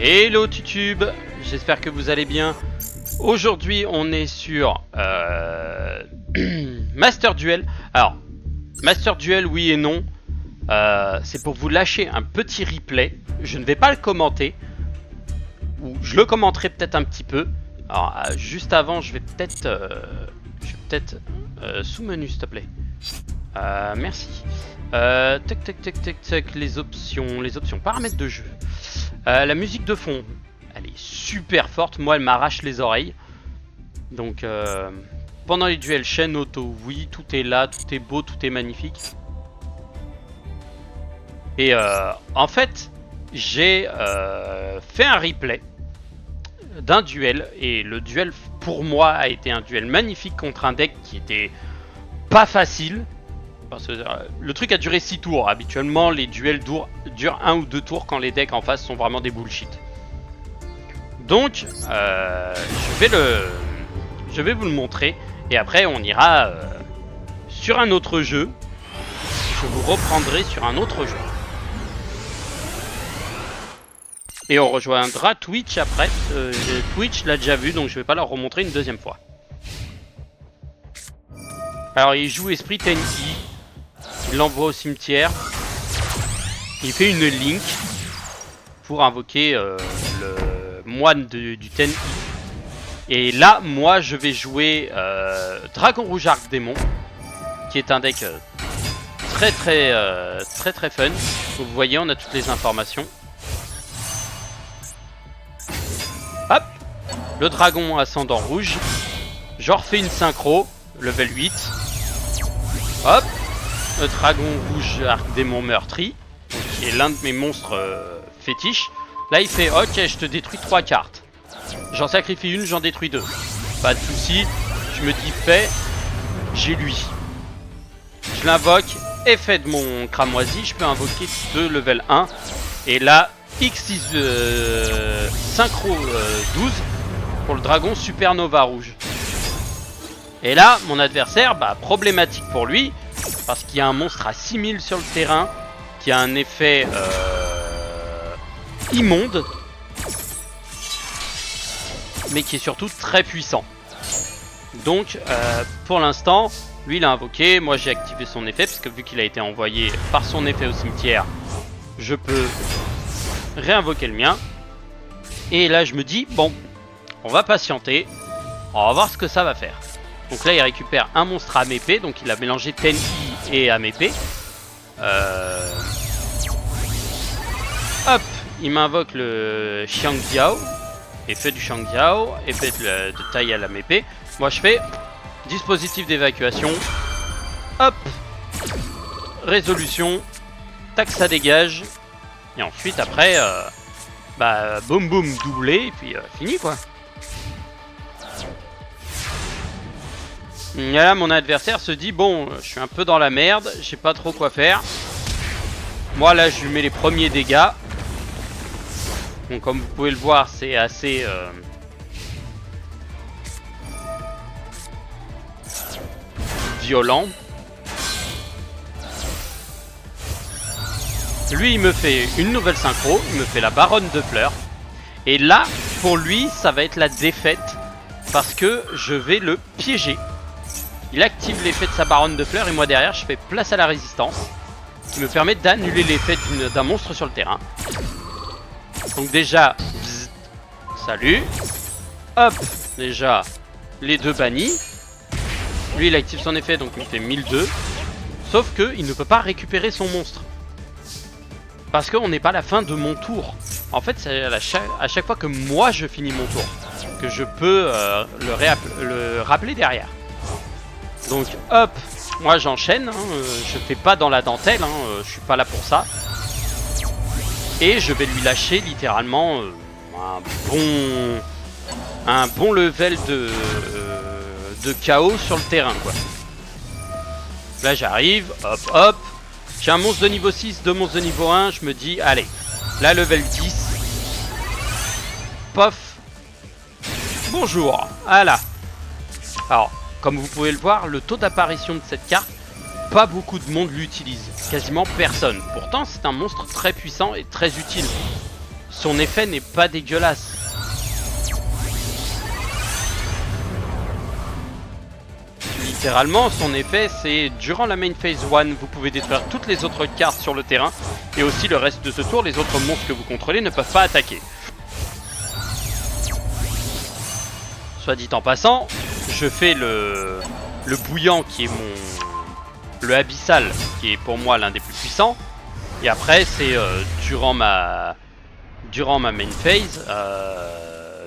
Hello Tutube, j'espère que vous allez bien. Aujourd'hui on est sur Master Duel. Alors, Master Duel oui et non. C'est pour vous lâcher un petit replay. Je ne vais pas le commenter. Ou je le commenterai peut-être un petit peu. Alors juste avant je vais peut-être sous-menu s'il te plaît. Merci. Tac, les options, paramètres de jeu. La musique de fond, elle est super forte, moi elle m'arrache les oreilles. Donc pendant les duels chaîne auto, oui, tout est là, tout est beau, tout est magnifique. Et en fait, j'ai fait un replay d'un duel, et le duel pour moi a été un duel magnifique contre un deck qui était pas facile. Parce que le truc a duré 6 tours. Habituellement, les duels durent 1 ou 2 tours quand les decks en face sont vraiment des bullshit. Donc, je vais vous le montrer. Et après, on ira sur un autre jeu. Je vous reprendrai sur un autre jeu. Et on rejoindra Twitch après. Twitch l'a déjà vu, donc je vais pas leur remontrer une deuxième fois. Alors, il joue Esprit Tenki. Il l'envoie au cimetière. Il fait une link pour invoquer le moine du Tenki. Et là, moi, je vais jouer Dragon Rouge Arc Démon, qui est un deck très fun. Vous voyez, on a toutes les informations. Hop, le dragon ascendant rouge. Je refais une synchro, level 8. Hop. Le dragon rouge arc démon meurtri, qui est l'un de mes monstres fétiches. Là il fait ok, je te détruis 3 cartes. J'en sacrifie une, j'en détruis 2. Pas de soucis, je me dis fait, j'ai lui. Je l'invoque, effet de mon cramoisi, je peux invoquer 2 level 1. Et là, X6 synchro 12 pour le dragon supernova rouge. Et là, mon adversaire, problématique pour lui. Parce qu'il y a un monstre à 6000 sur le terrain, qui a un effet immonde, mais qui est surtout très puissant. Donc, pour l'instant, lui il a invoqué, moi j'ai activé son effet, parce que vu qu'il a été envoyé par son effet au cimetière, je peux réinvoquer le mien. Et là je me dis, bon, on va patienter, on va voir ce que ça va faire. Donc là il récupère un monstre à épée, donc il a mélangé Tenki et Amépée. Hop, il m'invoque le Xiangjiao, effet du Xiangjiao, effet de taille à l'Amépée. Moi je fais dispositif d'évacuation. Hop, résolution, tac ça dégage. Et ensuite après, boum boum doublé et puis fini quoi. Et là mon adversaire se dit bon, je suis un peu dans la merde, je sais pas trop quoi faire. Moi là je lui mets les premiers dégâts. Donc comme vous pouvez le voir c'est assez violent. Lui il me fait une nouvelle synchro, il me fait la baronne de pleurs. Et là pour lui ça va être la défaite, parce que je vais le piéger. Il active l'effet de sa baronne de fleurs et moi derrière je fais place à la résistance, qui me permet d'annuler l'effet d'un monstre sur le terrain. Donc déjà, bzz, salut. Hop, déjà les 2 bannis. Lui il active son effet donc il me fait 1002. Sauf que il ne peut pas récupérer son monstre. Parce qu'on n'est pas à la fin de mon tour. En fait c'est à chaque fois que moi je finis mon tour que je peux le rappeler derrière. Donc hop, moi j'enchaîne, je fais pas dans la dentelle, je suis pas là pour ça. Et je vais lui lâcher littéralement un bon level de chaos sur le terrain quoi. Là j'arrive, hop hop, j'ai un monstre de niveau 6, 2 monstres de niveau 1, je me dis allez, là level 10, pof, bonjour, voilà. Alors, comme vous pouvez le voir, le taux d'apparition de cette carte, pas beaucoup de monde l'utilise, quasiment personne. Pourtant c'est un monstre très puissant et très utile. son effet n'est pas dégueulasse. Littéralement, son effet, c'est durant la main phase 1, vous pouvez détruire toutes les autres cartes sur le terrain, et aussi le reste de ce tour, les autres monstres que vous contrôlez ne peuvent pas attaquer. Soit dit en passant, je fais le bouillant qui est le abyssal, qui est pour moi l'un des plus puissants, et après c'est durant ma main phase,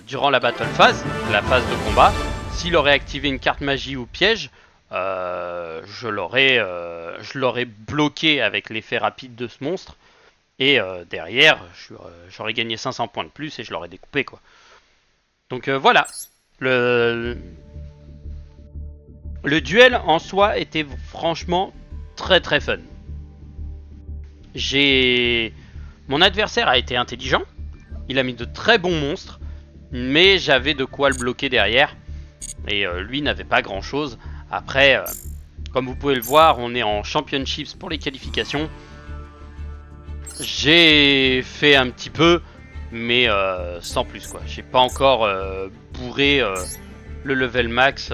durant la battle phase, la phase de combat, s'il aurait activé une carte magie ou piège, je l'aurais bloqué avec l'effet rapide de ce monstre, et derrière j'aurais gagné 500 points de plus et je l'aurais découpé quoi. Donc voilà, le duel en soi était franchement très très fun. Mon adversaire a été intelligent, il a mis de très bons monstres, mais j'avais de quoi le bloquer derrière. Et lui n'avait pas grand chose. Après, comme vous pouvez le voir, on est en championships pour les qualifications. J'ai fait un petit peu, mais sans plus quoi. J'ai pas encore bourré le level max.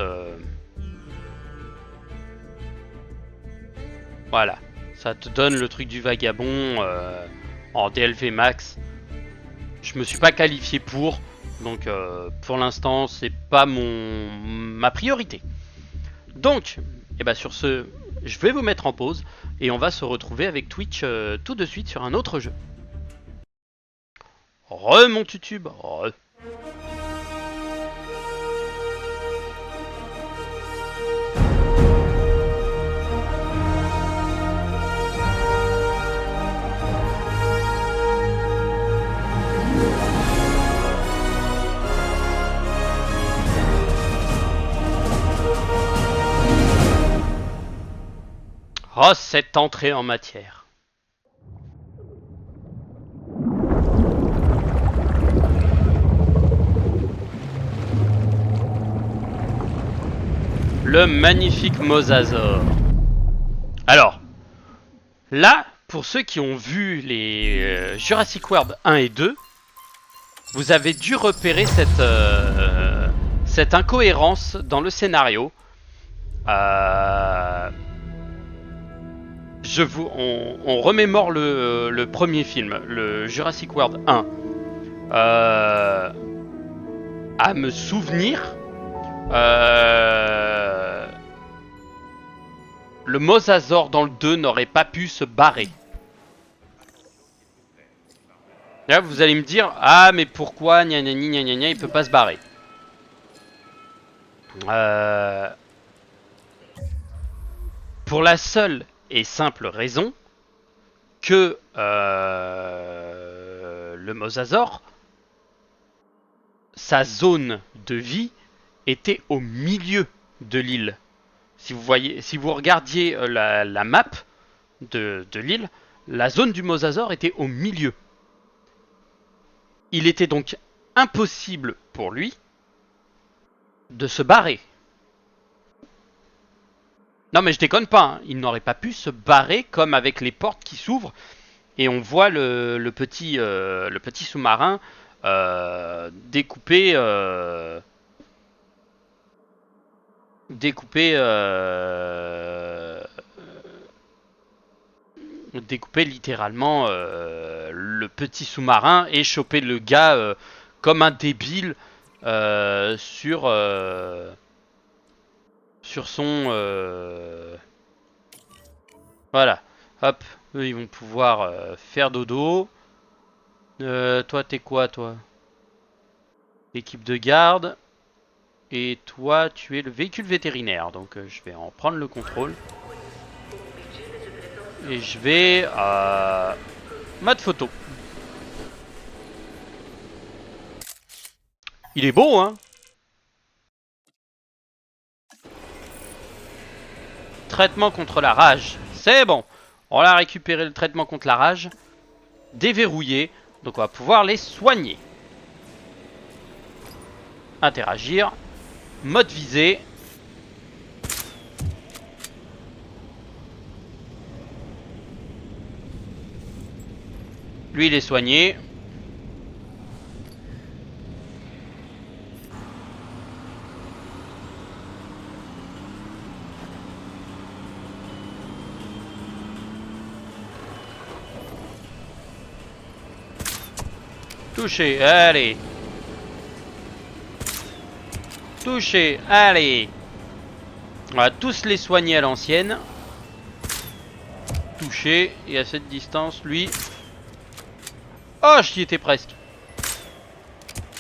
Voilà, ça te donne le truc du vagabond en DLV max. Je me suis pas qualifié pour. Donc pour l'instant c'est pas ma priorité. Donc et ben sur ce je vais vous mettre en pause et on va se retrouver avec Twitch tout de suite sur un autre jeu. Mon tutube. Oh, cette entrée en matière. Le magnifique Mosasaur. Alors, là, pour ceux qui ont vu les Jurassic World 1 et 2, vous avez dû repérer cette incohérence dans le scénario. On remémore le premier film, le Jurassic World 1. À me souvenir, le Mosasaur dans le 2 n'aurait pas pu se barrer. Là, vous allez me dire, ah mais pourquoi gna gna gna gna gna, il peut pas se barrer. Pour la seule et simple raison que le Mosasaur, sa zone de vie était au milieu de l'île. Si vous regardiez la map de l'île, la zone du Mosasaur était au milieu. Il était donc impossible pour lui de se barrer. Non mais je déconne pas, hein. Il n'aurait pas pu se barrer comme avec les portes qui s'ouvrent et on voit le petit sous-marin découper littéralement le petit sous-marin et choper le gars comme un débile sur son voilà, hop, eux ils vont pouvoir faire dodo. Toi t'es quoi toi? Équipe de garde. Et toi tu es le véhicule vétérinaire. Donc je vais en prendre le contrôle. Et je vais mode photo. Il est beau hein. Traitement contre la rage. C'est bon. On a récupéré le traitement contre la rage. Déverrouillé. Donc on va pouvoir les soigner. Interagir. Mode visée. Lui il est soigné. Touché, allez. Touché, allez. On va tous les soigner à l'ancienne. Touché, et à cette distance, lui... Oh, j'y étais presque.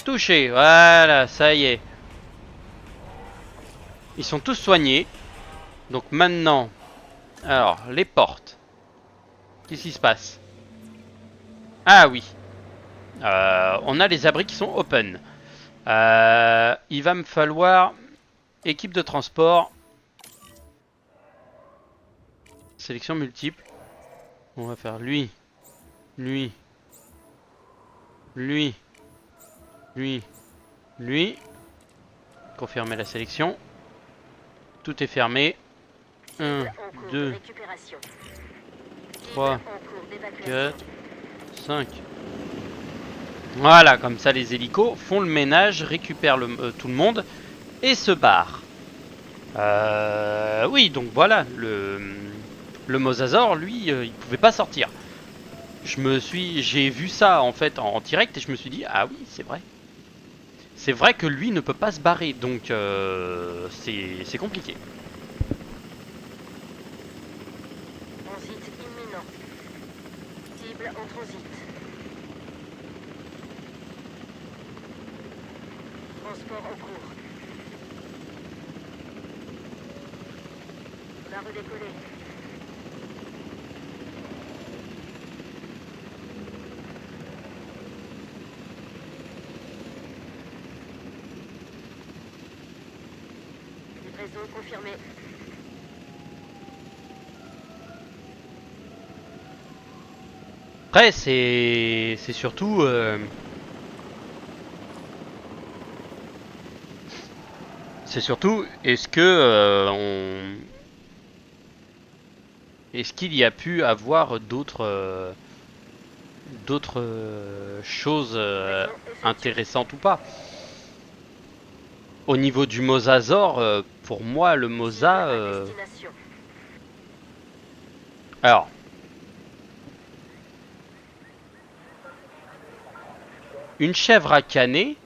Touché, voilà, ça y est. Ils sont tous soignés. Donc maintenant... Alors, les portes. Qu'est-ce qui se passe? Ah oui. On a les abris qui sont open. Il va me falloir... Équipe de transport. Sélection multiple. On va faire lui. Lui. Lui. Lui. Lui. Confirmer la sélection. Tout est fermé. 1, 2, 3, 4, 5. Voilà, comme ça les hélicos font le ménage, récupèrent tout le monde et se barrent. Oui, donc voilà, le Mosasaur, lui, il pouvait pas sortir. J'ai vu ça en fait en direct et je me suis dit, ah oui, c'est vrai. C'est vrai que lui ne peut pas se barrer, donc c'est compliqué. Transit imminent. Cible en transit. Transport en cours. On a redécollé. Livraison confirmée. Après, c'est surtout... C'est surtout, est-ce que est-ce qu'il y a pu avoir d'autres choses intéressantes ou pas? Au niveau du Mosasaur, pour moi, le Mosa... Alors... Une chèvre à canet...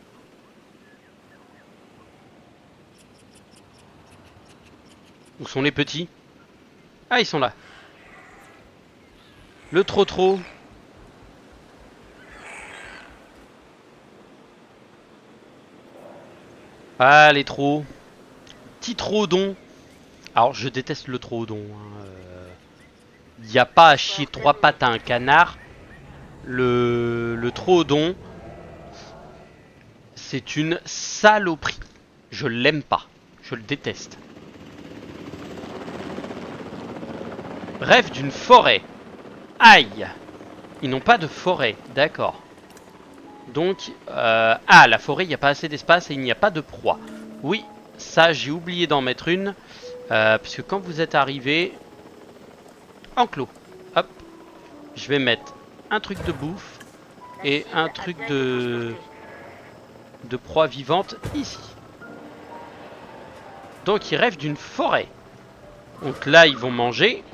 Où sont les petits? Ah, ils sont là. Le trotro. Ah, les trous. Petit troodon. Alors, je déteste le troodon. Il n'y a pas à chier trois pattes à un canard. Le troodon, c'est une saloperie. Je l'aime pas. Je le déteste. Rêve d'une forêt. Aïe. Ils n'ont pas de forêt. D'accord. Donc, ah, la forêt, il n'y a pas assez d'espace et il n'y a pas de proie. Oui, ça, j'ai oublié d'en mettre une. Puisque quand vous êtes arrivé... Enclos. Hop. Je vais mettre un truc de bouffe et un truc de proie vivante ici. Donc, ils rêvent d'une forêt. Donc là, ils vont manger.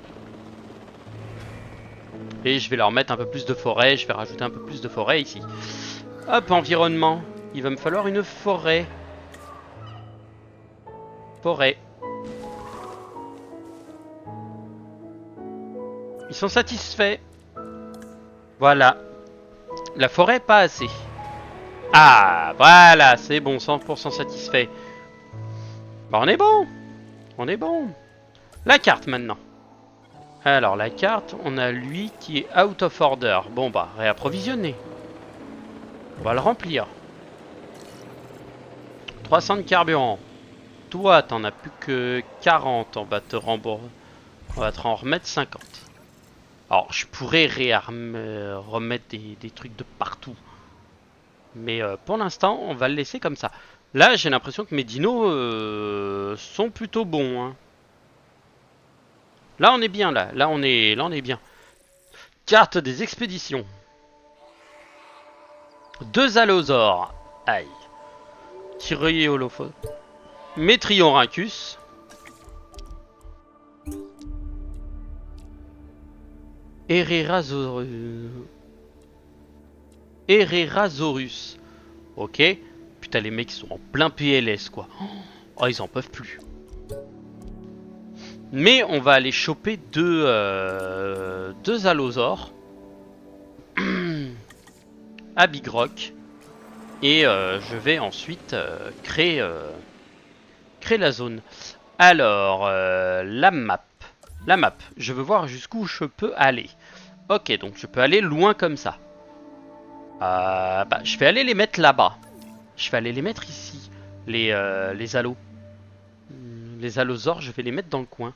Et je vais leur mettre un peu plus de forêt. Je vais rajouter un peu plus de forêt ici. Hop, environnement. Il va me falloir une forêt. Forêt. Ils sont satisfaits. Voilà. La forêt, pas assez. Ah, voilà, c'est bon, 100% satisfait. Bah, on est bon. On est bon. La carte, maintenant. Alors, la carte, on a lui qui est out of order. Bon, bah, réapprovisionner. On va le remplir. 300 de carburant. Toi, t'en as plus que 40. On va te rembourser. On va te en remettre 50. Alors, je pourrais remettre des trucs de partout. Mais pour l'instant, on va le laisser comme ça. Là, j'ai l'impression que mes dinos sont plutôt bons. Hein. Là, on est bien, là. Là, on est bien. Carte des expéditions. 2 allosaures. Aïe. Tyréolophos. Metriorhynchus. Herrerasaurus. Herrerasaurus. Ok. Putain, les mecs sont en plein PLS, quoi. Oh, ils en peuvent plus. Mais on va aller choper deux allosaures à Big Rock. Et je vais ensuite créer la zone. Alors, la map. La map. Je veux voir jusqu'où je peux aller. Ok, donc je peux aller loin comme ça. Bah, je vais aller les mettre là-bas. Je vais aller les mettre ici. Les allos. Les allosaures, je vais les mettre dans le coin.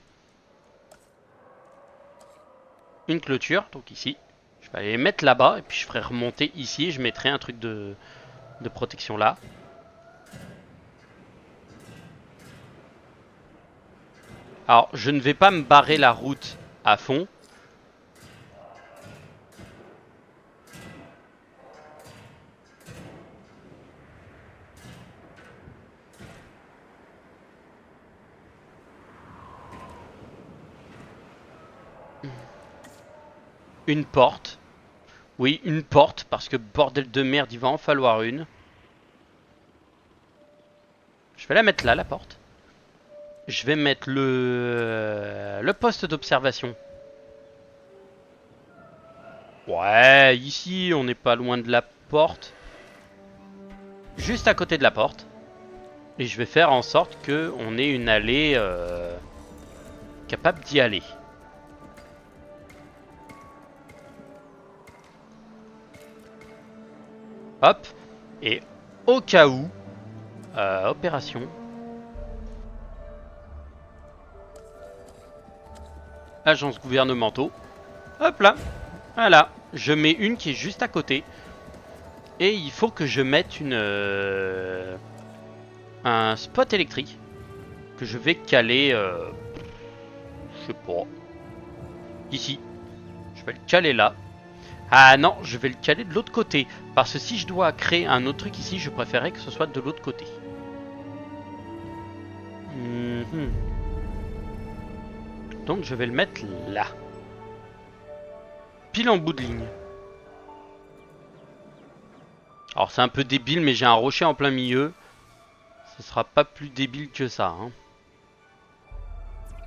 Une clôture, donc ici. Je vais aller les mettre là-bas. Et puis je ferai remonter ici. Et je mettrai un truc de protection là. Alors, je ne vais pas me barrer la route à fond. Une porte. Oui, une porte, parce que bordel de merde, il va en falloir une. Je vais la mettre là, la porte. Je vais mettre le poste d'observation. Ouais, ici, on n'est pas loin de la porte. Juste à côté de la porte. Et je vais faire en sorte qu'on ait une allée capable d'y aller. Hop. Et au cas où, opération. Agences gouvernementaux. Hop là. Voilà. Je mets une qui est juste à côté. Et il faut que je mette un spot électrique. Que je vais caler. Je sais pas. Ici. Je vais le caler là. Ah non, je vais le caler de l'autre côté. Parce que si je dois créer un autre truc ici, je préférerais que ce soit de l'autre côté. Donc je vais le mettre là. Pile en bout de ligne. Alors c'est un peu débile, mais j'ai un rocher en plein milieu. Ce sera pas plus débile que ça. Hein.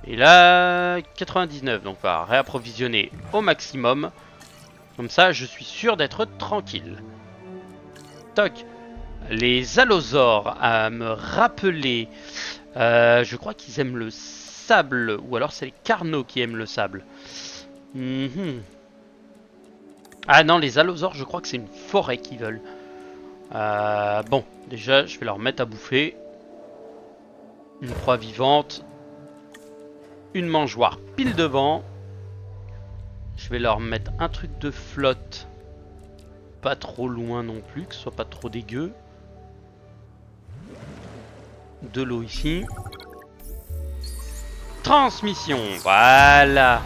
Et là, 99. Donc on va réapprovisionner au maximum. Comme ça, je suis sûr d'être tranquille. Toc. Les allosaures, à me rappeler. Je crois qu'ils aiment le sable. Ou alors c'est les carnaux qui aiment le sable. Ah non, les allosaures, je crois que c'est une forêt qu'ils veulent. Bon, déjà, je vais leur mettre à bouffer. Une proie vivante. Une mangeoire pile devant. Je vais leur mettre un truc de flotte. Pas trop loin non plus, que ce soit pas trop dégueu. De l'eau ici. Transmission, voilà.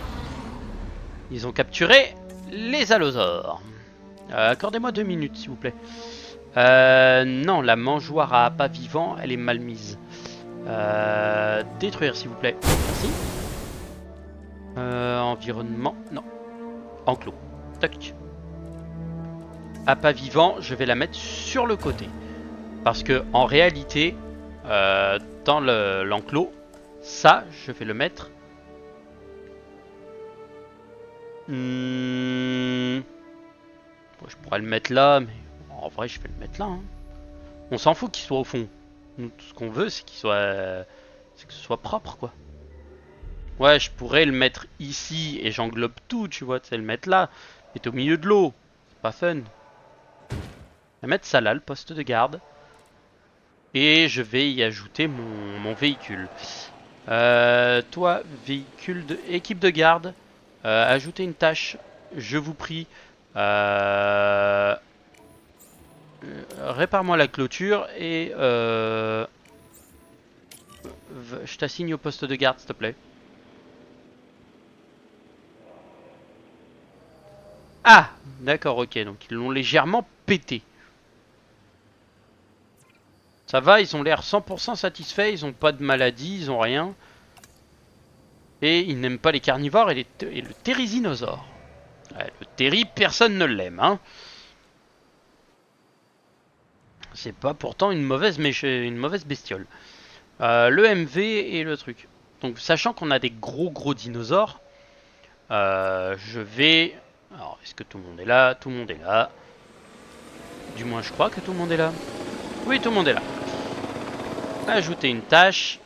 Ils ont capturé les allosaures. Accordez-moi 2 minutes, s'il vous plaît. Non, la mangeoire à appât vivant, elle est mal mise. Détruire, s'il vous plaît. Merci. Environnement, non. Enclos. Tac. Appât vivant, je vais la mettre sur le côté. Parce que en réalité, dans l'enclos, ça, je vais le mettre. Je pourrais le mettre là, mais en vrai, je vais le mettre là. Hein. On s'en fout qu'il soit au fond. Nous, tout ce qu'on veut, c'est que ce soit propre, quoi. Ouais, je pourrais le mettre ici et j'englobe tout, tu vois, tu sais, le mettre là. Mais t'es au milieu de l'eau. C'est pas fun. Je vais mettre ça là, le poste de garde. Et je vais y ajouter mon véhicule. Toi, véhicule de équipe de garde. Ajoutez une tâche, je vous prie. Répare-moi la clôture et je t'assigne au poste de garde, s'il te plaît. Ah, d'accord, ok, donc ils l'ont légèrement pété. Ça va, ils ont l'air 100% satisfaits, ils ont pas de maladie, ils ont rien. Et ils n'aiment pas les carnivores et le thérisinosaure. Ouais, le terri, personne ne l'aime, hein. C'est pas pourtant une mauvaise bestiole. Le MV et le truc. Donc sachant qu'on a des gros dinosaures, je vais... Alors est-ce que tout le monde est là? Tout le monde est là. Du moins je crois que tout le monde est là. Oui, tout le monde est là. Ajouter une tâche.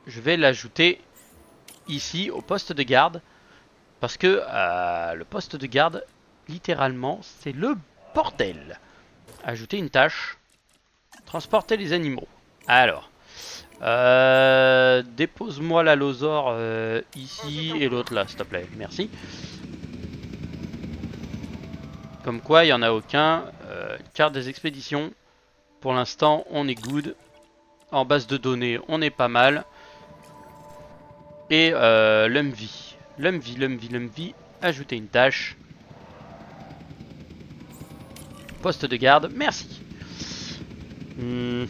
Je vais l'ajouter ici au poste de garde. Parce que le poste de garde, littéralement, c'est le bordel. Ajouter une tâche. Transporter les animaux. Alors. Dépose-moi l'allosaure ici et l'autre là, s'il te plaît. Merci. Comme quoi, il n'y en a aucun. Carte des expéditions. Pour l'instant, on est good. En base de données, on est pas mal. Et l'UMV. L'UMV. Ajouter une tâche. Poste de garde. Merci. Et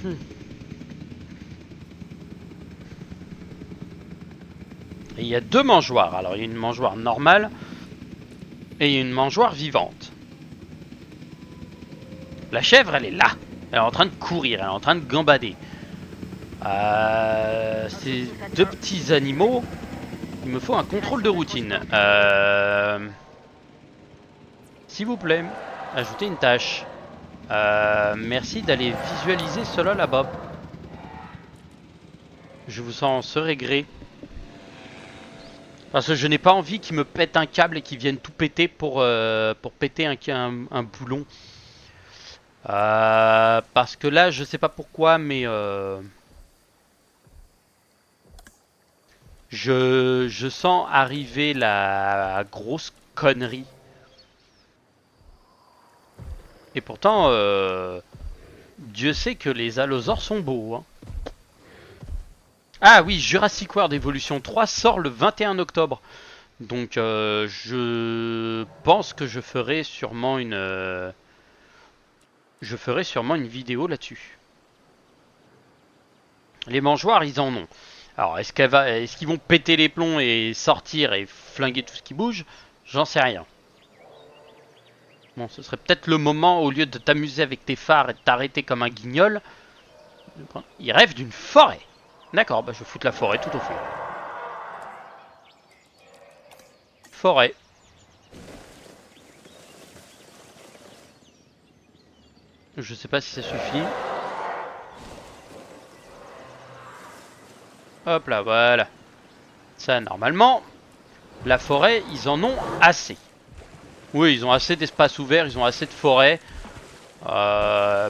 il y a deux mangeoires. Alors, il y a une mangeoire normale. Et il y a une mangeoire vivante. La chèvre, elle est là. Elle est en train de courir, elle est en train de gambader. Ces deux petits animaux, il me faut un contrôle de routine. S'il vous plaît, ajoutez une tâche. Merci d'aller visualiser cela là-bas. Je vous en serai gré. Parce que je n'ai pas envie qu'ils me pètent un câble et qu'ils viennent tout péter pour péter un boulon. Parce que là, je sais pas pourquoi, mais je sens arriver la grosse connerie. Et pourtant, Dieu sait que les allosaures sont beaux. Hein. Ah oui, Jurassic World Evolution 3 sort le 21 octobre. Donc je pense que je ferai sûrement une vidéo là-dessus. Les mangeoires, ils en ont. Alors, est-ce qu'ils vont péter les plombs et sortir et flinguer tout ce qui bouge? J'en sais rien. Bon, ce serait peut-être le moment, au lieu de t'amuser avec tes phares et de t'arrêter comme un guignol. Il rêve d'une forêt. D'accord, bah je vais foutre la forêt tout au fond. Forêt. Je sais pas si ça suffit. Hop là, voilà. Ça, normalement, la forêt, ils en ont assez. Oui, ils ont assez d'espace ouvert, ils ont assez de forêt.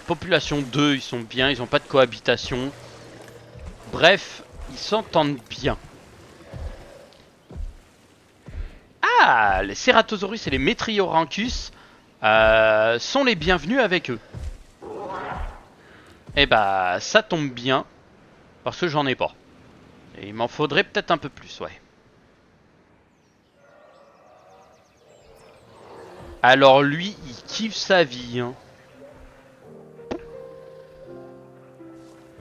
Population 2, ils sont bien, ils ont pas de cohabitation. Bref, ils s'entendent bien. Ah, les Ceratosaurus et les Metriorhynchus sont les bienvenus avec eux. Eh bah, ça tombe bien, parce que j'en ai pas. Et il m'en faudrait peut-être un peu plus, ouais. Alors lui, il kiffe sa vie. Hein.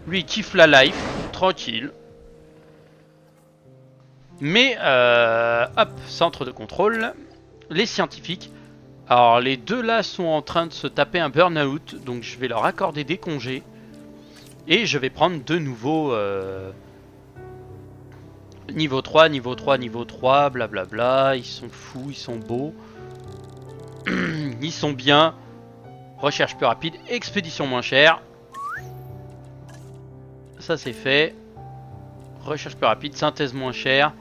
Lui, il kiffe la life, tranquille. Mais, hop, centre de contrôle. Les scientifiques. Alors, les deux là sont en train de se taper un burn-out. Donc, je vais leur accorder des congés. Et je vais prendre de nouveau... niveau 3, niveau 3, niveau 3, blablabla. Ils sont fous, ils sont beaux. Ils sont bien. Recherche plus rapide, expédition moins chère. Ça c'est fait. Recherche plus rapide, synthèse moins chère.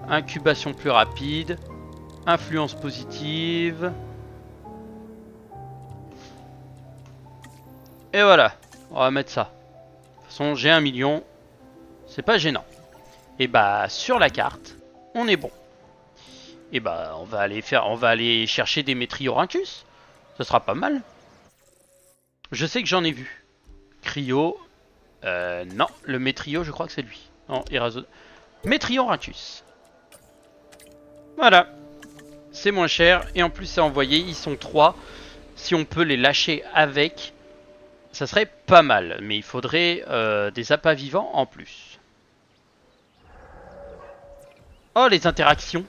Incubation plus rapide. Influence positive. Et voilà. On va mettre ça. De toute façon, j'ai 1 million. C'est pas gênant. Et bah, sur la carte, on est bon. Et bah, on va aller chercher des Metriorhynchus. Ça sera pas mal. Je sais que j'en ai vu. Cryo. Non, le Metrio, je crois que c'est lui. Non, Metriorhynchus. Voilà. C'est moins cher. Et en plus, c'est envoyé. Ils sont 3. Si on peut les lâcher avec, ça serait pas mal. Mais il faudrait des appâts vivants en plus. Oh, les interactions.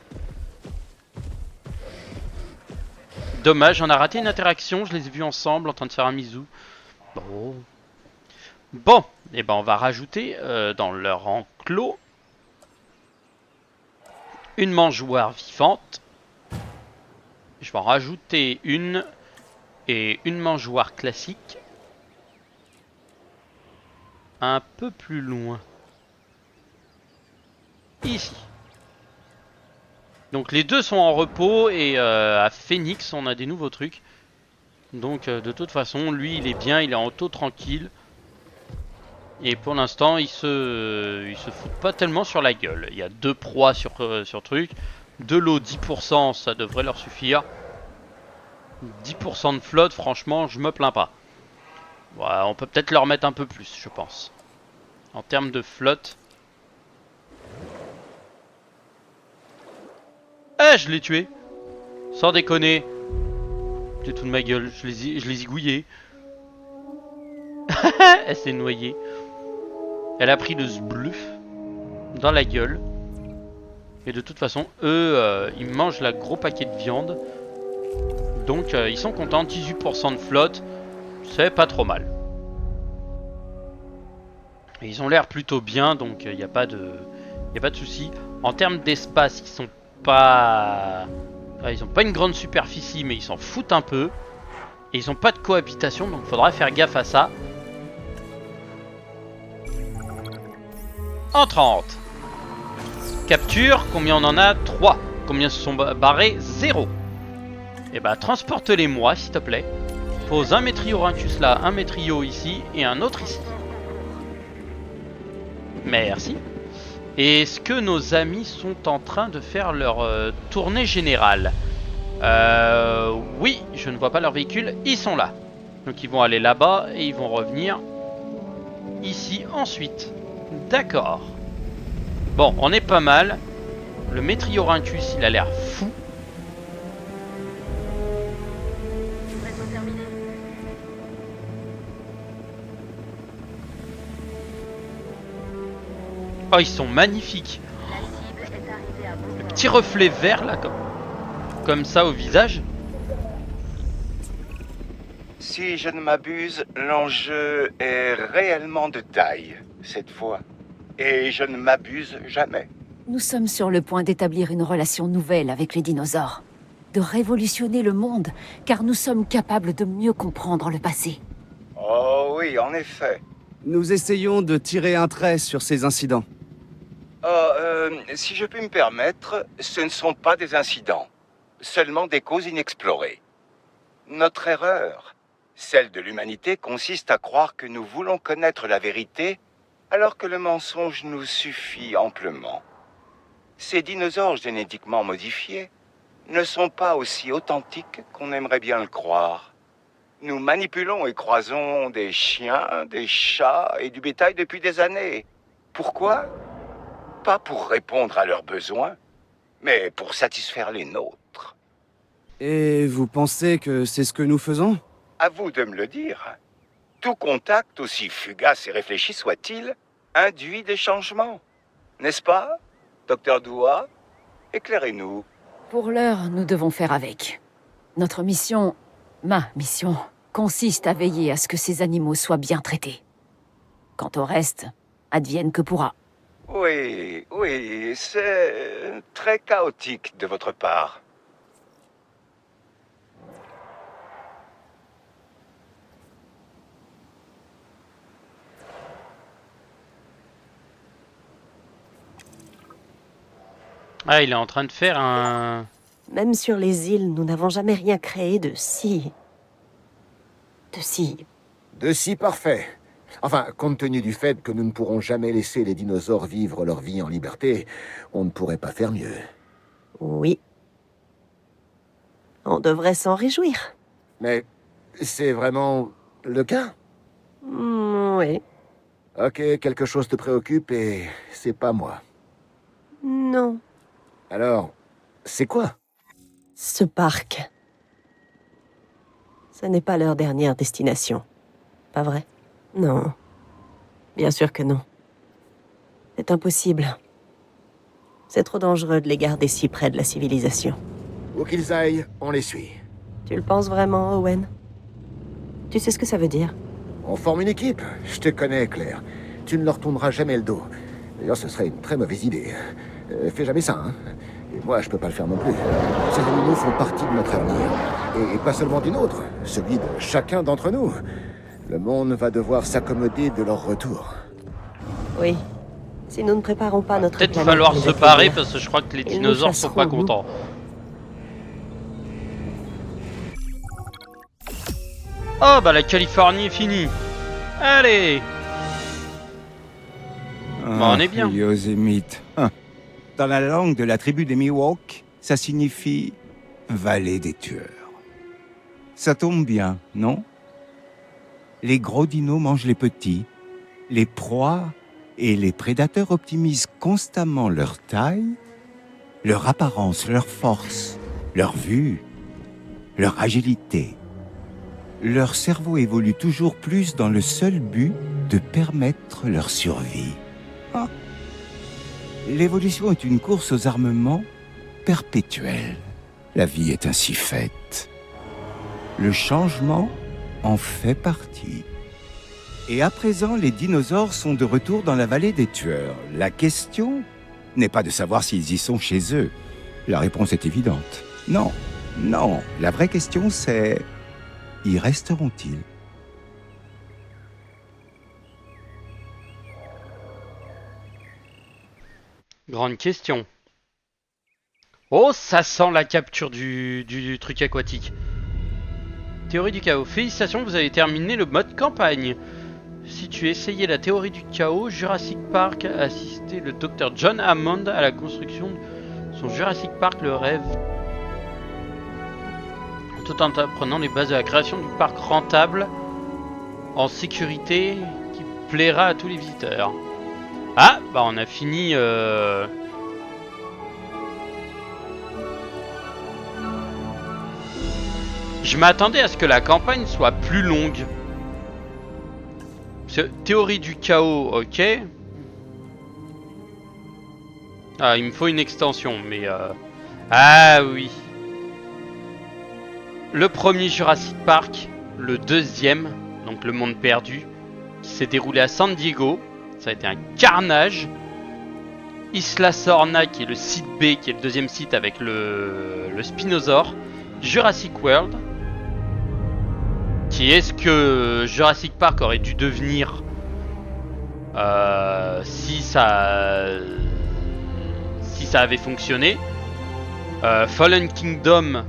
Dommage, on a raté une interaction, je les ai vus ensemble en train de faire un misou. Bon, et ben on va rajouter dans leur enclos une mangeoire vivante. Je vais en rajouter une et une mangeoire classique un peu plus loin. Ici. Donc les deux sont en repos et à Phoenix on a des nouveaux trucs. Donc de toute façon lui il est bien, il est en auto tranquille. Et pour l'instant il se fout pas tellement sur la gueule. Il y a 2 proies sur truc. De l'eau 10% ça devrait leur suffire. 10% de flotte franchement je me plains pas. Ouais, on peut peut-être leur mettre un peu plus je pense. En termes de flotte. Ah, je l'ai tué. Sans déconner. C'est tout de ma gueule, je les ai gouillés. Elle s'est noyée. Elle a pris le sbluff dans la gueule. Et de toute façon, eux, ils mangent la gros paquet de viande. Donc ils sont contents, 18% de flotte. C'est pas trop mal. Et ils ont l'air plutôt bien, donc il n'y a pas de souci. En termes d'espace, ils sont pas... Ils ont pas une grande superficie, mais ils s'en foutent un peu. Et ils ont pas de cohabitation, donc faudra faire gaffe à ça. En 30. Capture, combien on en a? 3. Combien se sont barrés? 0. Et bah transporte-les moi s'il te plaît. Pose un Metriorhynchus là, un Metrio ici et un autre ici. Merci. Et est-ce que nos amis sont en train de faire leur tournée générale? Oui, je ne vois pas leur véhicule, ils sont là. Donc ils vont aller là-bas et ils vont revenir ici ensuite. D'accord. Bon, on est pas mal. Le Metriorhynchus, il a l'air fou. Livraison terminée. Oh, ils sont magnifiques. La cible est arrivée à bon Le port. petit reflet vert là, comme ça au visage. Si je ne m'abuse, l'enjeu est réellement de taille, cette fois. Et je ne m'abuse jamais. Nous sommes sur le point d'établir une relation nouvelle avec les dinosaures. De révolutionner le monde, car nous sommes capables de mieux comprendre le passé. Oh oui, en effet. Nous essayons de tirer un trait sur ces incidents. Oh, si je puis me permettre, ce ne sont pas des incidents, seulement des causes inexplorées. Notre erreur, celle de l'humanité, consiste à croire que nous voulons connaître la vérité, alors que le mensonge nous suffit amplement. Ces dinosaures génétiquement modifiés ne sont pas aussi authentiques qu'on aimerait bien le croire. Nous manipulons et croisons des chiens, des chats et du bétail depuis des années. Pourquoi? Pas pour répondre à leurs besoins, mais pour satisfaire les nôtres. Et vous pensez que c'est ce que nous faisons? À vous de me le dire. Tout contact, aussi fugace et réfléchi soit-il, induit des changements. N'est-ce pas, Docteur Dua? Éclairez-nous. Pour l'heure, nous devons faire avec. Notre mission, ma mission, consiste à veiller à ce que ces animaux soient bien traités. Quant au reste, advienne que pourra. Oui, c'est très chaotique de votre part. Ah, il est en train de faire un... Même sur les îles, nous n'avons jamais rien créé de si parfait. Enfin, compte tenu du fait que nous ne pourrons jamais laisser les dinosaures vivre leur vie en liberté, on ne pourrait pas faire mieux. Oui. On devrait s'en réjouir. Mais c'est vraiment le cas? Oui. Ok, quelque chose te préoccupe et c'est pas moi. Non. Alors, c'est quoi? Ce parc. Ce n'est pas leur dernière destination. Pas vrai? Non. Bien sûr que non. C'est impossible. C'est trop dangereux de les garder si près de la civilisation. Où qu'ils aillent, on les suit. Tu le penses vraiment, Owen? Tu sais ce que ça veut dire? On forme une équipe. Je te connais, Claire. Tu ne leur tourneras jamais le dos. D'ailleurs, ce serait une très mauvaise idée. Fais jamais ça, hein. Et moi, je peux pas le faire non plus. Ces animaux font partie de notre avenir. Et pas seulement du nôtre, celui de chacun d'entre nous. Le monde va devoir s'accommoder de leur retour. Oui. Si nous ne préparons pas notre Peut-être planète falloir pour les se parer accueillir, parce que je crois que les ils nous dinosaures sont pas chasseront, nous. contents. Oh bah la Californie est finie. Allez. Bon, on est bien. Yosemite. Dans la langue de la tribu des Miwok, ça signifie vallée des tueurs. Ça tombe bien, non? Les gros dinos mangent les petits, les proies et les prédateurs optimisent constamment leur taille, leur apparence, leur force, leur vue, leur agilité. Leur cerveau évolue toujours plus dans le seul but de permettre leur survie. Ah. L'évolution est une course aux armements perpétuelle. La vie est ainsi faite. Le changement en fait partie. Et à présent, les dinosaures sont de retour dans la vallée des tueurs. La question n'est pas de savoir s'ils y sont chez eux. La réponse est évidente. Non, non. La vraie question, c'est... y resteront-ils? Grande question. Oh, ça sent la capture du truc aquatique. Théorie du chaos. Félicitations, vous avez terminé le mode campagne. Si tu essayais la théorie du chaos, Jurassic Park a assisté le Dr John Hammond à la construction de son Jurassic Park le rêve, tout en apprenant les bases de la création du parc rentable en sécurité qui plaira à tous les visiteurs. Ah, bah on a fini... Je m'attendais à ce que la campagne soit plus longue. Parce que, théorie du chaos, ok. Ah, il me faut une extension, mais... Ah oui. Le premier Jurassic Park, le deuxième, donc le monde perdu, qui s'est déroulé à San Diego. Ça a été un carnage. Isla Sorna, qui est le site B, qui est le deuxième site avec le Spinosaure. Jurassic World, qui est ce que Jurassic Park aurait dû devenir si ça avait fonctionné. Fallen Kingdom,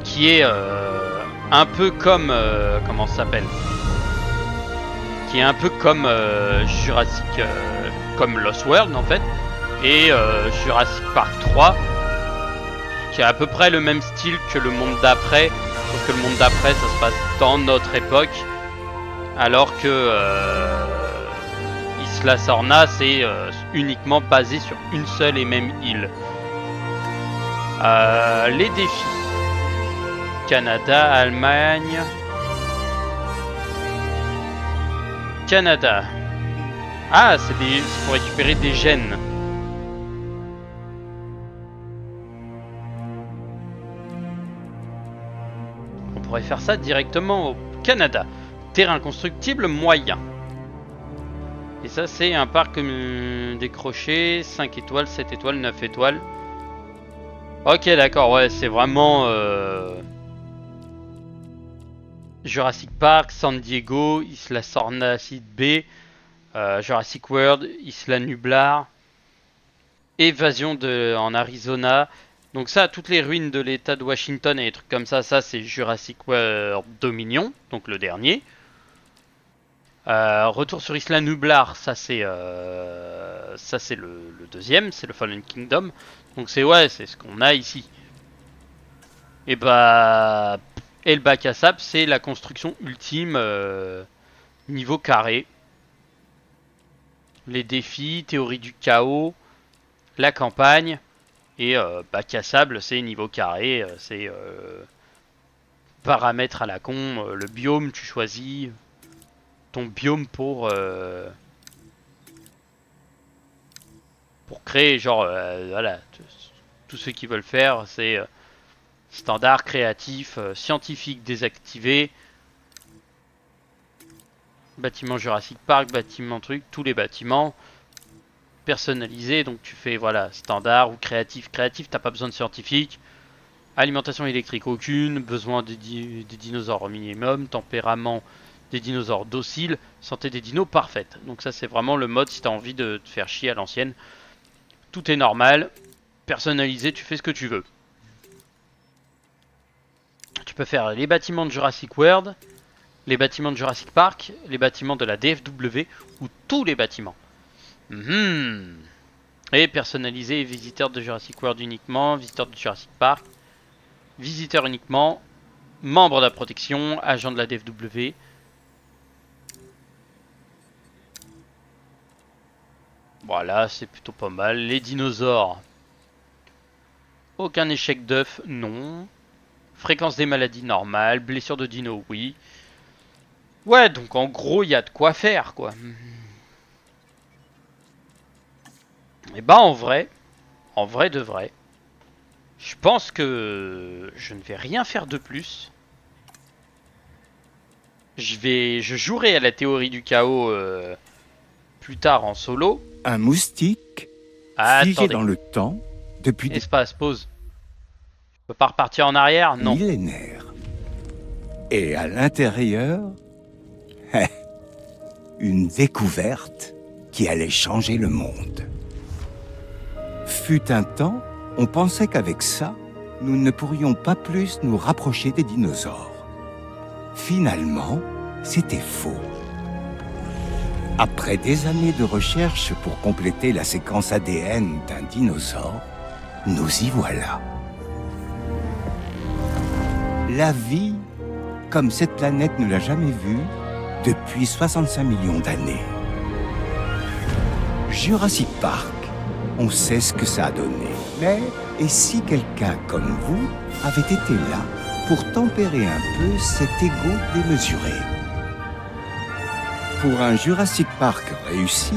qui est un peu comme comment ça s'appelle, qui est un peu comme Jurassic, comme Lost World en fait, et Jurassic Park 3, qui a à peu près le même style que le monde d'après, sauf que le monde d'après ça se passe dans notre époque, alors que Isla Sorna c'est uniquement basé sur une seule et même île. Les défis: Canada, Allemagne, Canada. Ah, c'est pour récupérer des gènes. On pourrait faire ça directement au Canada. Terrain constructible moyen. Et ça, c'est un parc décroché. 5 étoiles, 7 étoiles, 9 étoiles. Ok, d'accord, ouais, c'est vraiment... Jurassic Park, San Diego, Isla Sorna, site B, Jurassic World, Isla Nublar, Évasion en Arizona. Donc ça, toutes les ruines de l'état de Washington et des trucs comme ça c'est Jurassic World Dominion, donc le dernier. Retour sur Isla Nublar, ça c'est le deuxième, c'est le Fallen Kingdom. Donc c'est ce qu'on a ici. Et bah... Et le bac à sable, c'est la construction ultime niveau carré. Les défis, théorie du chaos, la campagne. Et bac à sable, c'est niveau carré, c'est paramètres à la con, le biome, tu choisis ton biome pour créer, genre, voilà, tous ceux qui veulent faire, c'est Standard, créatif, scientifique désactivé. Bâtiment Jurassic Park, bâtiment truc, tous les bâtiments. Personnalisé, donc tu fais voilà standard ou créatif. Créatif, t'as pas besoin de scientifique. Alimentation électrique, aucune. Besoin des dinosaures au minimum. Tempérament des dinosaures dociles. Santé des dinos parfaite. Donc ça c'est vraiment le mode si t'as envie de te faire chier à l'ancienne. Tout est normal. Personnalisé, tu fais ce que tu veux. Tu peux faire les bâtiments de Jurassic World, les bâtiments de Jurassic Park, les bâtiments de la DFW ou tous les bâtiments. Et personnaliser visiteurs de Jurassic World uniquement, visiteurs de Jurassic Park, visiteurs uniquement, membres de la protection, agents de la DFW. Voilà, c'est plutôt pas mal. Les dinosaures. Aucun échec d'œuf, non. Fréquence des maladies normale, blessure de dino, oui. Ouais, donc en gros, il y a de quoi faire, quoi. Et bah en vrai de vrai, je pense que je ne vais rien faire de plus. Je jouerai à la théorie du chaos plus tard en solo. Un moustique figé dans le temps depuis des Espace, pause. Je peux pas repartir en arrière? Non. millénaires. Et à l'intérieur, une découverte qui allait changer le monde. Fut un temps, on pensait qu'avec ça, nous ne pourrions pas plus nous rapprocher des dinosaures. Finalement, c'était faux. Après des années de recherche pour compléter la séquence ADN d'un dinosaure, nous y voilà. La vie, comme cette planète ne l'a jamais vue, depuis 65 millions d'années. Jurassic Park, on sait ce que ça a donné. Mais, et si quelqu'un comme vous avait été là pour tempérer un peu cet ego démesuré? Pour un Jurassic Park réussi,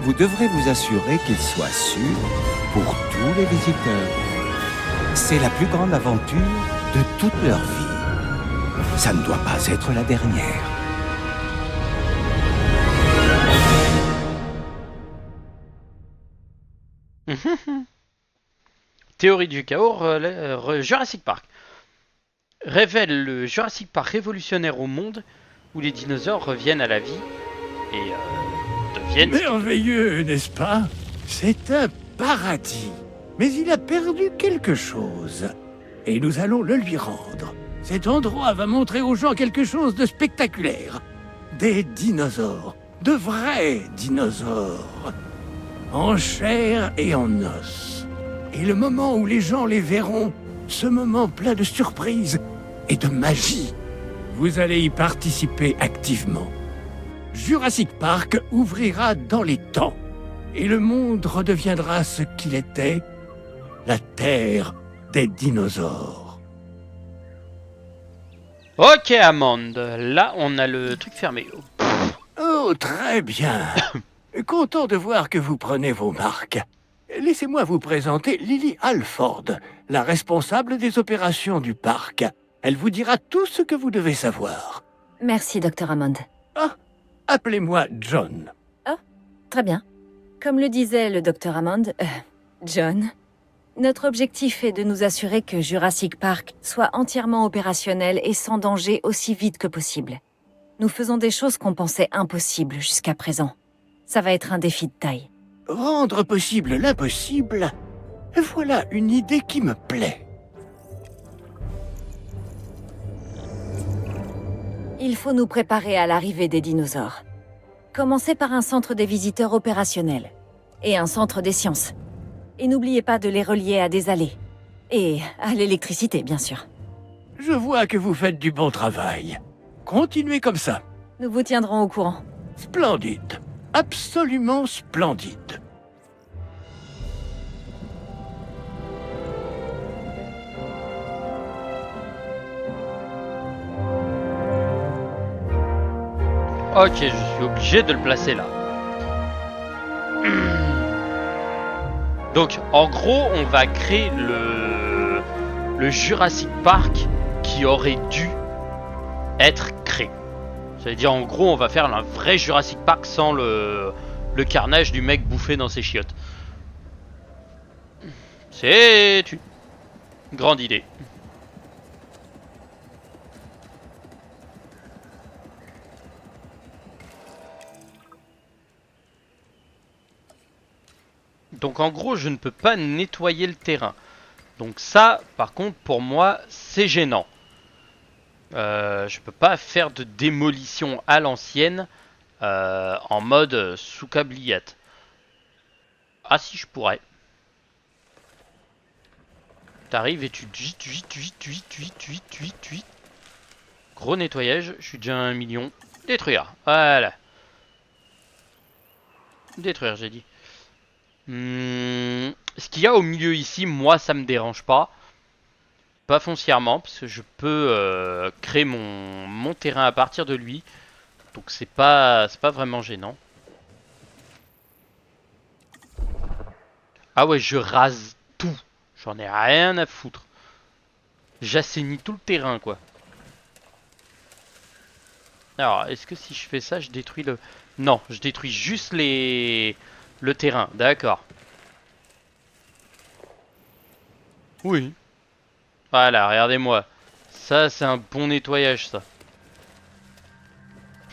vous devrez vous assurer qu'il soit sûr pour tous les visiteurs. C'est la plus grande aventure de toute leur vie. Ça ne doit pas être la dernière. Théorie du chaos, Jurassic Park. Révèle le Jurassic Park révolutionnaire au monde où les dinosaures reviennent à la vie et deviennent... Merveilleux, n'est-ce pas? C'est un paradis. Mais il a perdu quelque chose. Et nous allons le lui rendre. Cet endroit va montrer aux gens quelque chose de spectaculaire. Des dinosaures. De vrais dinosaures. En chair et en os. Et le moment où les gens les verront, ce moment plein de surprises et de magie, vous allez y participer activement. Jurassic Park ouvrira dans les temps, et le monde redeviendra ce qu'il était, la terre des dinosaures. Ok Amande, là on a le truc fermé. Oh, très bien. Content de voir que vous prenez vos marques. Laissez-moi vous présenter Lily Alford, la responsable des opérations du parc. Elle vous dira tout ce que vous devez savoir. Merci, Dr. Hammond. Ah, appelez-moi John. Très bien. Comme le disait le Dr. Hammond, John, notre objectif est de nous assurer que Jurassic Park soit entièrement opérationnel et sans danger aussi vite que possible. Nous faisons des choses qu'on pensait impossibles jusqu'à présent. Ça va être un défi de taille. Rendre possible l'impossible, voilà une idée qui me plaît. Il faut nous préparer à l'arrivée des dinosaures. Commencez par un centre des visiteurs opérationnels. Et un centre des sciences. Et n'oubliez pas de les relier à des allées. Et à l'électricité, bien sûr. Je vois que vous faites du bon travail. Continuez comme ça. Nous vous tiendrons au courant. Splendide. Absolument splendide. Ok, je suis obligé de le placer là. Donc, en gros, on va créer le Jurassic Park qui aurait dû être créé. C'est-à-dire en gros on va faire un vrai Jurassic Park sans le carnage du mec bouffé dans ses chiottes. C'est une grande idée. Donc en gros je ne peux pas nettoyer le terrain. Donc ça par contre pour moi c'est gênant. Je peux pas faire de démolition à l'ancienne en mode sous câbliette. Ah si je pourrais. T'arrives et tu vite. Gros nettoyage, je suis déjà à 1 million. Détruire, voilà. Détruire j'ai dit. Ce qu'il y a au milieu ici, moi ça me dérange pas. Pas foncièrement, parce que je peux créer mon terrain à partir de lui. Donc c'est pas vraiment gênant. Ah ouais, je rase tout. J'en ai rien à foutre. J'assainis tout le terrain, quoi. Alors, est-ce que si je fais ça, je détruis le... Non, je détruis juste le terrain, d'accord. Oui. Voilà, regardez-moi. Ça, c'est un bon nettoyage, ça.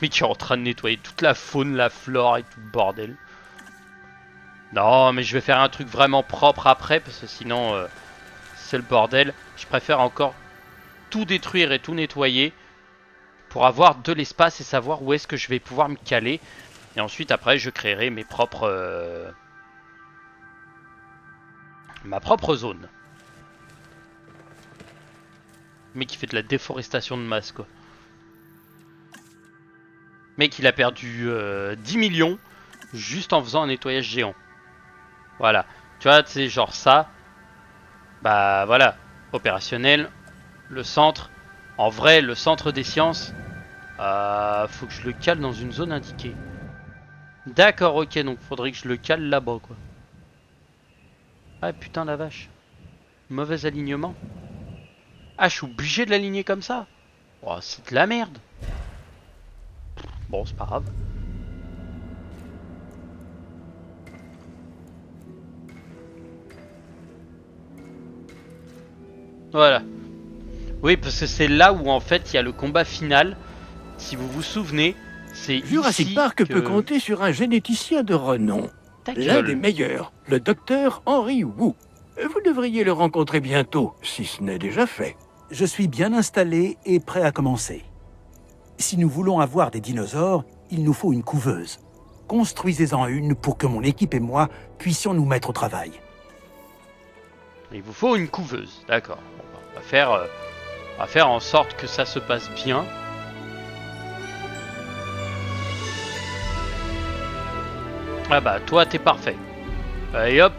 Mais qui est en train de nettoyer toute la faune, la flore et tout le bordel. Non, mais je vais faire un truc vraiment propre après, parce que sinon, c'est le bordel. Je préfère encore tout détruire et tout nettoyer pour avoir de l'espace et savoir où est-ce que je vais pouvoir me caler. Et ensuite, après, je créerai mes propres... ma propre zone. Mais qui fait de la déforestation de masse, quoi. Mec, il a perdu 10 millions juste en faisant un nettoyage géant. Voilà. Tu vois, c'est genre ça. Bah voilà. Opérationnel. Le centre. En vrai, le centre des sciences. Faut que je le cale dans une zone indiquée. D'accord, ok. Donc faudrait que je le cale là-bas, quoi. Ah putain la vache. Mauvais alignement. Ah, je suis obligé de l'aligner comme ça. Oh, c'est de la merde. Bon, c'est pas grave. Voilà. Oui, parce que c'est là où en fait il y a le combat final. Si vous vous souvenez, c'est Jurassic Park peut compter sur un généticien de renom. L'un des meilleurs, le docteur Henry Wu. Vous devriez le rencontrer bientôt, si ce n'est déjà fait. Je suis bien installé et prêt à commencer. Si nous voulons avoir des dinosaures, il nous faut une couveuse. Construisez-en une pour que mon équipe et moi puissions nous mettre au travail. Il vous faut une couveuse, d'accord. On va faire en sorte que ça se passe bien. Ah bah toi t'es parfait. Et hop,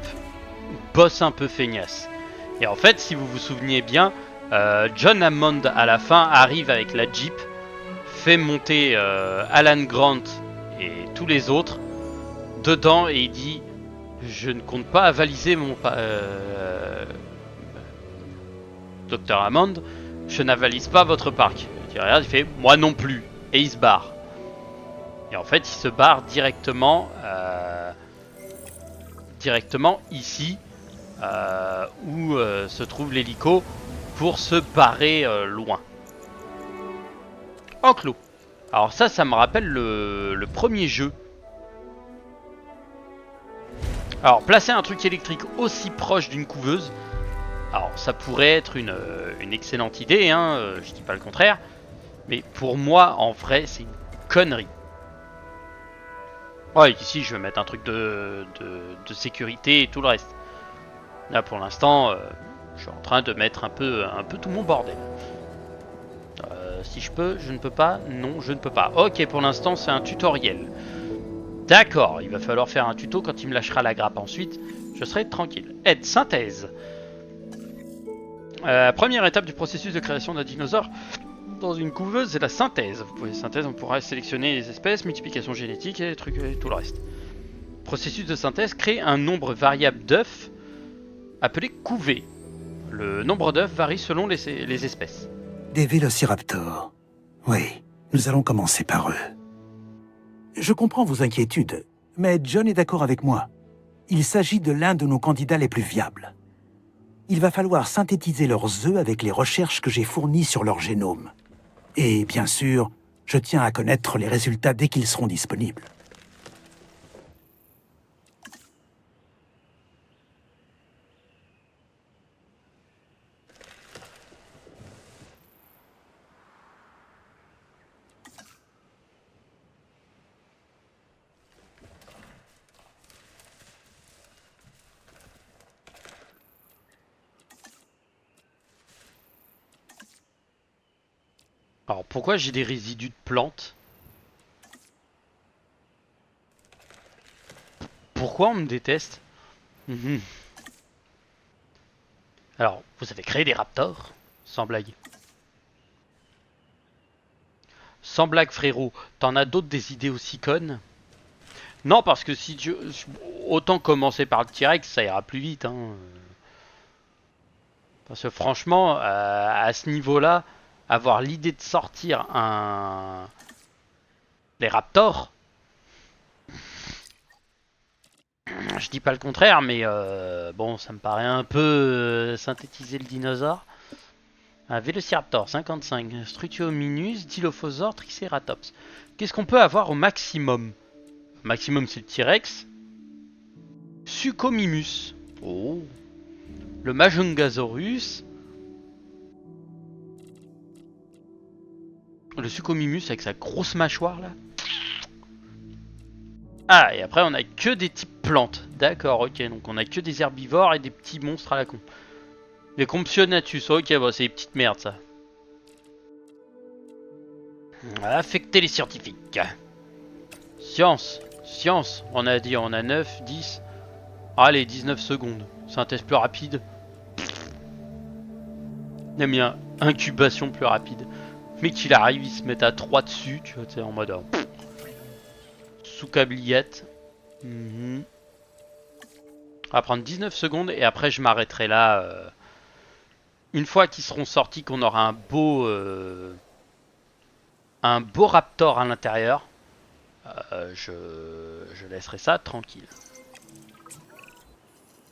bosse un peu feignasse. Et en fait, si vous vous souveniez bien, John Hammond à la fin arrive avec la Jeep, fait monter Alan Grant et tous les autres dedans et il dit je ne compte pas avaliser mon Dr Hammond, je n'avalise pas votre parc. Il regarde, il fait moi non plus et il se barre. Et en fait il se barre directement ici où se trouve l'hélico pour se barrer loin. Enclos. Alors ça me rappelle le premier jeu. Alors placer un truc électrique aussi proche d'une couveuse, alors ça pourrait être une excellente idée, hein, je dis pas le contraire, mais pour moi en vrai c'est une connerie. Ouais, ici je vais mettre un truc de sécurité et tout le reste. Là pour l'instant, je suis en train de mettre un peu tout mon bordel. Si je peux, je ne peux pas. Non, je ne peux pas. Ok, pour l'instant c'est un tutoriel. D'accord, il va falloir faire un tuto quand il me lâchera la grappe ensuite. Je serai tranquille. Aide, synthèse. Première étape du processus de création d'un dinosaure dans une couveuse, c'est la synthèse. Vous pouvez synthèse, on pourra sélectionner les espèces, multiplication génétique et les trucs et tout le reste. Processus de synthèse, créer un nombre variable d'œufs appelé couvée. Le nombre d'œufs varie selon les espèces. Des vélociraptors. Oui, nous allons commencer par eux. Je comprends vos inquiétudes, mais John est d'accord avec moi. Il s'agit de l'un de nos candidats les plus viables. Il va falloir synthétiser leurs œufs avec les recherches que j'ai fournies sur leur génome. Et bien sûr, je tiens à connaître les résultats dès qu'ils seront disponibles. Alors pourquoi j'ai des résidus de plantes? Pourquoi on me déteste? Mhm. Alors, vous avez créé des raptors? Sans blague. Sans blague, frérot, t'en as d'autres des idées aussi connes? Non, parce que si tu... Autant commencer par le T-Rex, ça ira plus vite. Hein. Parce que franchement, à ce niveau-là, avoir l'idée de sortir les raptors... Je dis pas le contraire, mais bon, ça me paraît un peu synthétiser le dinosaure. Un Vélociraptor 55, Struthiominus, Dilophosaure, Triceratops. Qu'est-ce qu'on peut avoir au maximum? Au maximum, c'est le T-Rex. Suchomimus. Oh. Le Majungasaurus. Le Suchomimus avec sa grosse mâchoire là. Ah, et après on a que des types plantes. D'accord, ok, donc on a que des herbivores et des petits monstres à la con. Les Compsognathus, ok, bon, c'est des petites merdes ça. On va affecter les scientifiques. Science, science, on a dit, on a 9, 10. Allez, 19 secondes. Synthèse plus rapide. J'aime bien, incubation plus rapide. Mais qu'il arrive, il se met à 3 dessus, tu vois, t'es en mode... sous câbliette. On va prendre 19 secondes et après je m'arrêterai là. Une fois qu'ils seront sortis, qu'on aura un beau raptor à l'intérieur, je laisserai ça tranquille.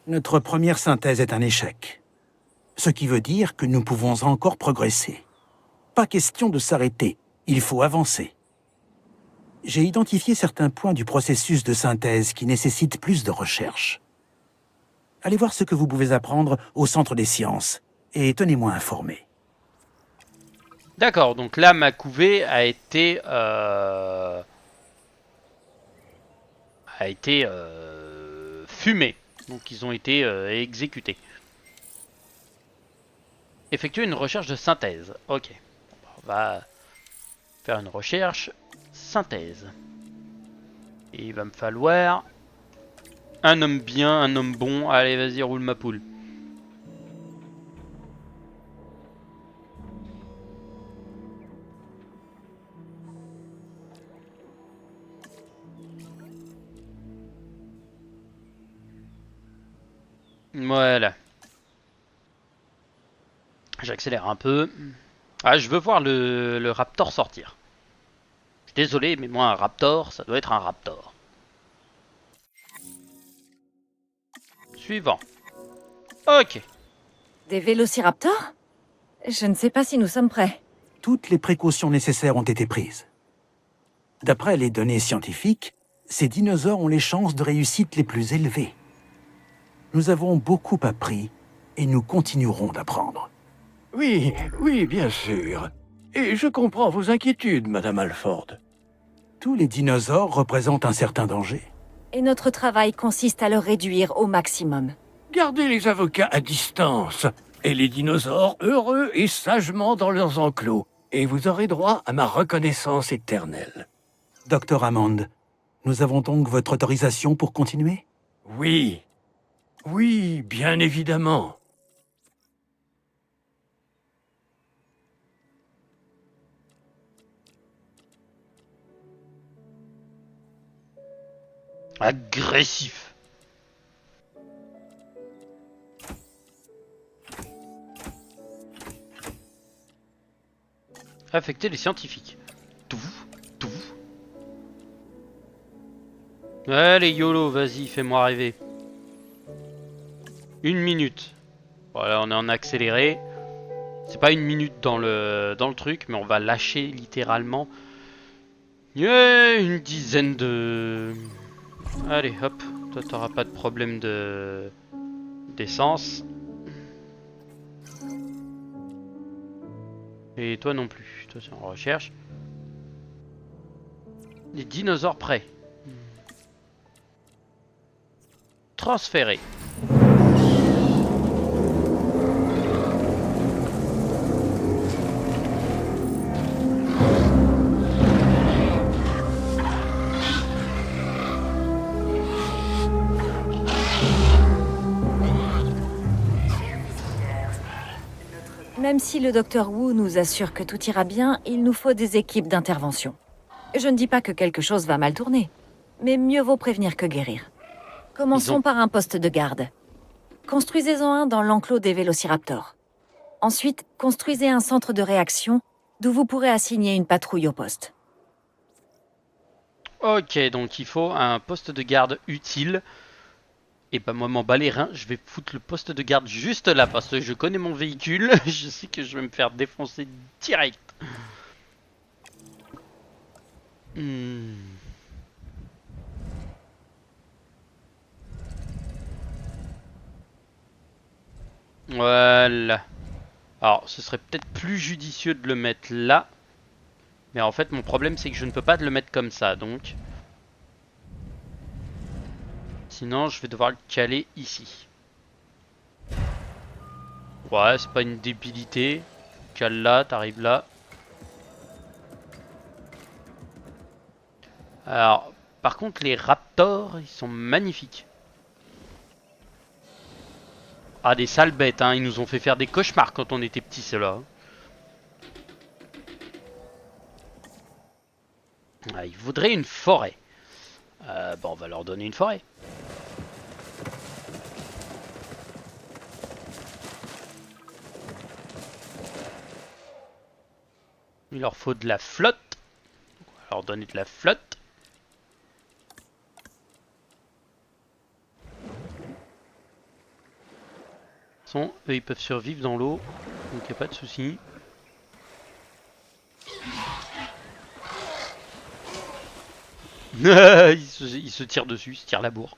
Notre première synthèse est un échec. Ce qui veut dire que nous pouvons encore progresser. Pas question de s'arrêter, il faut avancer. J'ai identifié certains points du processus de synthèse qui nécessitent plus de recherche. Allez voir ce que vous pouvez apprendre au Centre des Sciences et tenez-moi informé. D'accord, donc là ma couvée a été fumée. Donc ils ont été exécutés. Effectuer une recherche de synthèse. Ok. On va faire une recherche synthèse. Et il va me falloir un homme bien, un homme bon. Allez, vas-y, roule ma poule. Voilà. J'accélère un peu. Ah, je veux voir le raptor sortir. Je suis désolé, mais moi, un raptor, ça doit être un raptor. Suivant. Ok. Des vélociraptors? Je ne sais pas si nous sommes prêts. Toutes les précautions nécessaires ont été prises. D'après les données scientifiques, ces dinosaures ont les chances de réussite les plus élevées. Nous avons beaucoup appris et nous continuerons d'apprendre. Oui, oui, bien sûr. Et je comprends vos inquiétudes, Madame Alford. Tous les dinosaures représentent un certain danger. Et notre travail consiste à le réduire au maximum. Gardez les avocats à distance, et les dinosaures heureux et sagement dans leurs enclos, et vous aurez droit à ma reconnaissance éternelle. Docteur Hammond, nous avons donc votre autorisation pour continuer? Oui. Oui, bien évidemment. Agressif. Affecter les scientifiques. Tout. Allez YOLO, vas-y, fais-moi rêver. 1 minute. Voilà, on est en accéléré. C'est pas 1 minute dans le truc, mais on va lâcher littéralement une dizaine de... Allez, hop. Toi, t'auras pas de problème d'essence. Et toi non plus. Toi, c'est en recherche. Les dinosaures prêts. Transféré. Même si le docteur Wu nous assure que tout ira bien, il nous faut des équipes d'intervention. Je ne dis pas que quelque chose va mal tourner, mais mieux vaut prévenir que guérir. Commençons par un poste de garde. Construisez-en un dans l'enclos des vélociraptors. Ensuite, construisez un centre de réaction d'où vous pourrez assigner une patrouille au poste. Ok, donc il faut un poste de garde utile. Et bah moi m'en bats les reins, je vais foutre le poste de garde juste là parce que je connais mon véhicule, je sais que je vais me faire défoncer direct. Voilà. Alors ce serait peut-être plus judicieux de le mettre là. Mais en fait mon problème c'est que je ne peux pas le mettre comme ça donc... Sinon, je vais devoir le caler ici. Ouais, c'est pas une débilité. Cale là, t'arrives là. Alors, par contre, les raptors, ils sont magnifiques. Ah, des sales bêtes, hein. Ils nous ont fait faire des cauchemars quand on était petits, ceux-là. Ah, ils voudraient une forêt. Bon, on va leur donner une forêt. Il leur faut de la flotte. On va leur donner de la flotte. Eux, ils peuvent survivre dans l'eau. Donc il n'y a pas de souci. Ils se tirent dessus, ils se tirent la bourre.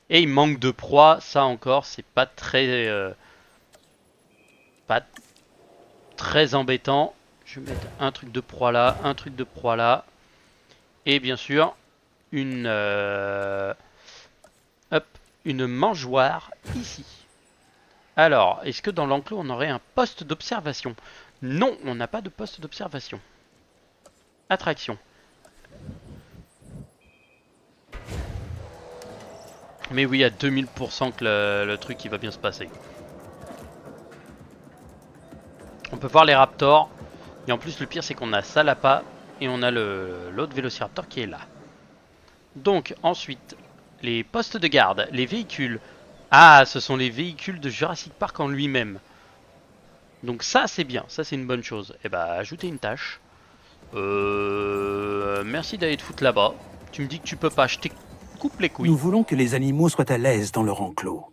Et il manque de proie, ça encore, c'est pas très embêtant. Je vais mettre un truc de proie là, un truc de proie là. Et bien sûr, une mangeoire ici. Alors, est-ce que dans l'enclos on aurait un poste d'observation? Non, on n'a pas de poste d'observation. Attraction. Mais oui, à 2000% que le truc il va bien se passer. On peut voir les raptors. Et en plus, le pire, c'est qu'on a Salapa et on a l'autre vélociraptor qui est là. Donc, ensuite, les postes de garde, les véhicules. Ah, ce sont les véhicules de Jurassic Park en lui-même. Donc ça, c'est bien. Ça, c'est une bonne chose. Et bah, ajouter une tâche. Merci d'aller te foutre là-bas. Tu me dis que tu peux pas. Je te coupe les couilles. Nous voulons que les animaux soient à l'aise dans leur enclos.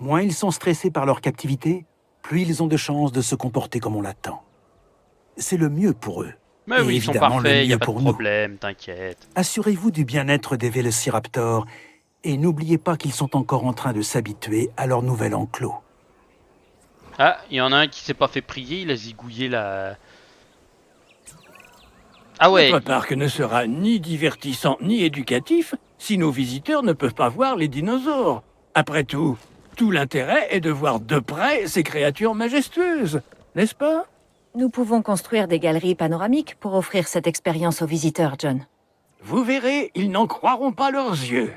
Moins ils sont stressés par leur captivité, plus ils ont de chances de se comporter comme on l'attend. C'est le mieux pour eux. Mais oui, ils sont parfaits, il n'y a pas de problème, t'inquiète. Assurez-vous du bien-être des vélociraptors et n'oubliez pas qu'ils sont encore en train de s'habituer à leur nouvel enclos. Ah, il y en a un qui s'est pas fait prier, il a zigouillé la... Ah ouais. Notre parc ne sera ni divertissant ni éducatif si nos visiteurs ne peuvent pas voir les dinosaures. Après tout l'intérêt est de voir de près ces créatures majestueuses, n'est-ce pas? Nous pouvons construire des galeries panoramiques pour offrir cette expérience aux visiteurs, John. Vous verrez, ils n'en croiront pas leurs yeux.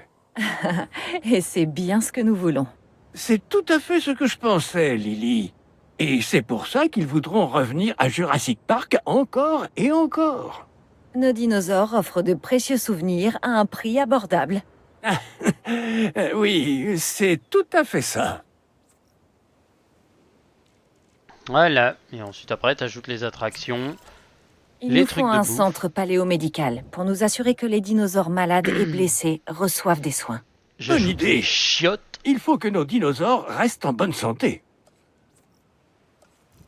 Et c'est bien ce que nous voulons. C'est tout à fait ce que je pensais, Lily. Et c'est pour ça qu'ils voudront revenir à Jurassic Park encore et encore. Nos dinosaures offrent de précieux souvenirs à un prix abordable. Oui, c'est tout à fait ça. Voilà, et ensuite après t'ajoutes les attractions. Il Les nous trucs faut de un bouffe. centre paléomédical pour nous assurer que les dinosaures malades et blessés reçoivent des soins. J'ajoute idée. les chiottes. Il faut que nos dinosaures restent en bonne santé.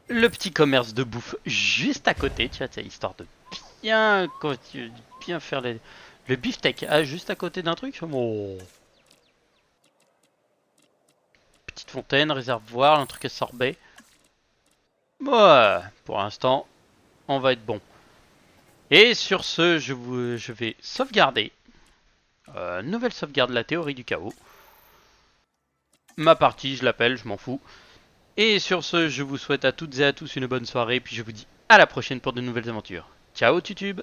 Le petit commerce de bouffe juste à côté, tu vois, histoire de bien, bien faire le beefsteak. Ah, juste à côté d'un truc. Oh. Petite fontaine, réservoir, un truc à sorbet. Ouais, pour l'instant, on va être bon. Et sur ce, je vais sauvegarder. Nouvelle sauvegarde, la théorie du chaos. Ma partie, je l'appelle, je m'en fous. Et sur ce, je vous souhaite à toutes et à tous une bonne soirée. Puis je vous dis à la prochaine pour de nouvelles aventures. Ciao, YouTube!